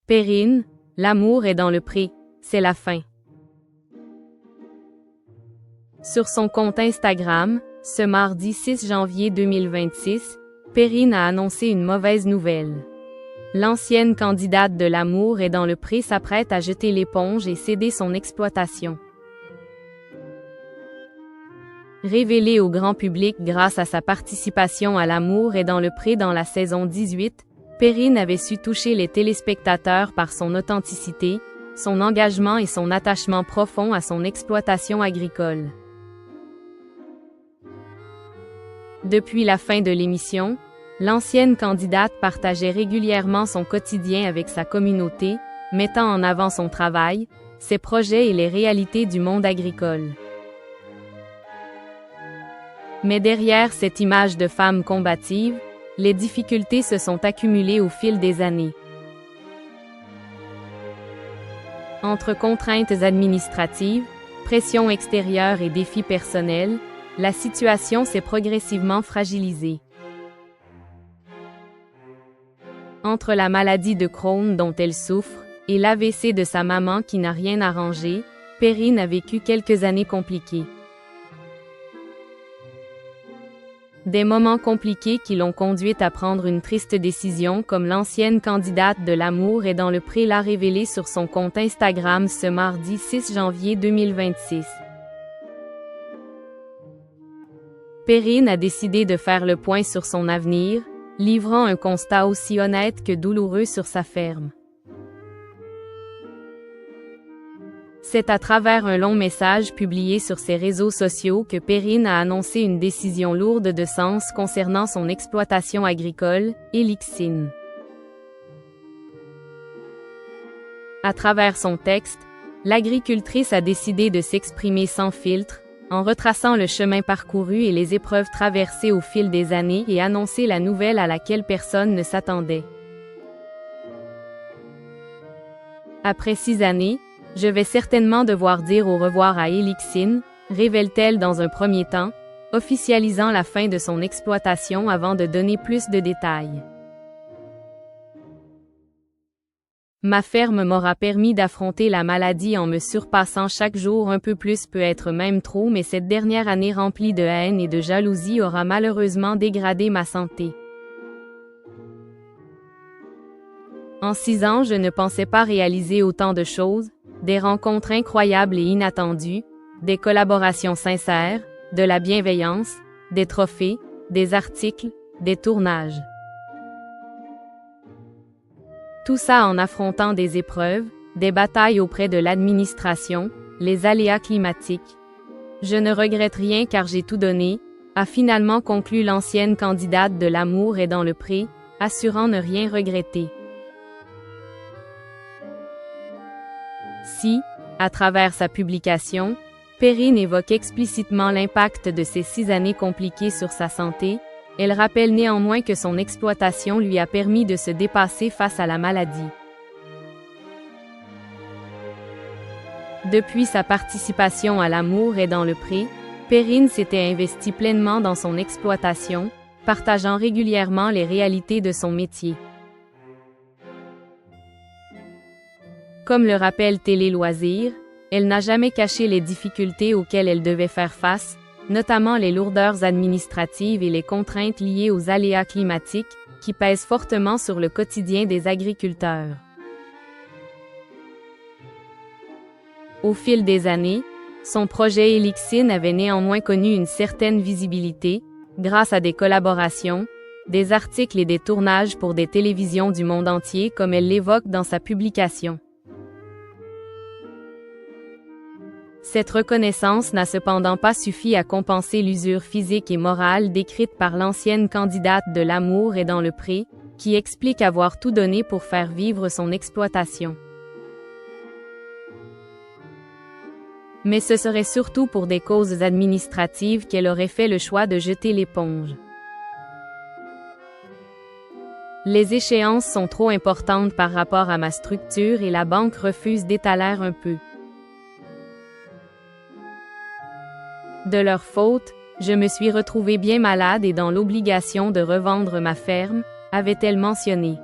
Perrine, l'amour est dans le pré, c'est la fin. Sur son compte Instagram, ce mardi 6 janvier 2026, Perrine a annoncé une mauvaise nouvelle. L'ancienne candidate de l'amour est dans le pré s'apprête à jeter l'éponge et céder son exploitation. Révélée au grand public grâce à sa participation à l'amour est dans le pré dans la saison 18, Perrine avait su toucher les téléspectateurs par son authenticité, son engagement et son attachement profond à son exploitation agricole. Depuis la fin de l'émission, l'ancienne candidate partageait régulièrement son quotidien avec sa communauté, mettant en avant son travail, ses projets et les réalités du monde agricole. Mais derrière cette image de femme combative, les difficultés se sont accumulées au fil des années. Entre contraintes administratives, pression extérieure et défis personnels, la situation s'est progressivement fragilisée. Entre la maladie de Crohn dont elle souffre, et l'AVC de sa maman qui n'a rien arrangé, Perrine a vécu quelques années compliquées. Des moments compliqués qui l'ont conduite à prendre une triste décision comme l'ancienne candidate de l'amour est dans le pré l'a révélé sur son compte Instagram ce mardi 6 janvier 2026. Perrine a décidé de faire le point sur son avenir, livrant un constat aussi honnête que douloureux sur sa ferme. C'est à travers un long message publié sur ses réseaux sociaux que Perrine a annoncé une décision lourde de sens concernant son exploitation agricole, Elixine. À travers son texte, l'agricultrice a décidé de s'exprimer sans filtre, en retraçant le chemin parcouru et les épreuves traversées au fil des années et annoncer la nouvelle à laquelle personne ne s'attendait. Après 6 années, je vais certainement devoir dire au revoir à Elixine, révèle-t-elle dans un premier temps, officialisant la fin de son exploitation avant de donner plus de détails. Ma ferme m'aura permis d'affronter la maladie en me surpassant chaque jour un peu plus peut être même trop mais cette dernière année remplie de haine et de jalousie aura malheureusement dégradé ma santé. En 6 ans je ne pensais pas réaliser autant de choses, des rencontres incroyables et inattendues, des collaborations sincères, de la bienveillance, des trophées, des articles, des tournages. Tout ça en affrontant des épreuves, des batailles auprès de l'administration, les aléas climatiques. Je ne regrette rien car j'ai tout donné, a finalement conclu l'ancienne candidate de l'amour est dans le pré, assurant ne rien regretter. Si, à travers sa publication, Perrine évoque explicitement l'impact de ces 6 années compliquées sur sa santé, elle rappelle néanmoins que son exploitation lui a permis de se dépasser face à la maladie. Depuis sa participation à l'amour est dans le pré, Perrine s'était investie pleinement dans son exploitation, partageant régulièrement les réalités de son métier. Comme le rappelle Télé Loisirs, elle n'a jamais caché les difficultés auxquelles elle devait faire face, notamment les lourdeurs administratives et les contraintes liées aux aléas climatiques, qui pèsent fortement sur le quotidien des agriculteurs. Au fil des années, son projet Elixine avait néanmoins connu une certaine visibilité, grâce à des collaborations, des articles et des tournages pour des télévisions du monde entier comme elle l'évoque dans sa publication. Cette reconnaissance n'a cependant pas suffi à compenser l'usure physique et morale décrite par l'ancienne candidate de l'amour est dans le pré, qui explique avoir tout donné pour faire vivre son exploitation. Mais ce serait surtout pour des causes administratives qu'elle aurait fait le choix de jeter l'éponge. Les échéances sont trop importantes par rapport à ma structure et la banque refuse d'étaler un peu. De leur faute, je me suis retrouvée bien malade et dans l'obligation de revendre ma ferme, avait-elle mentionné.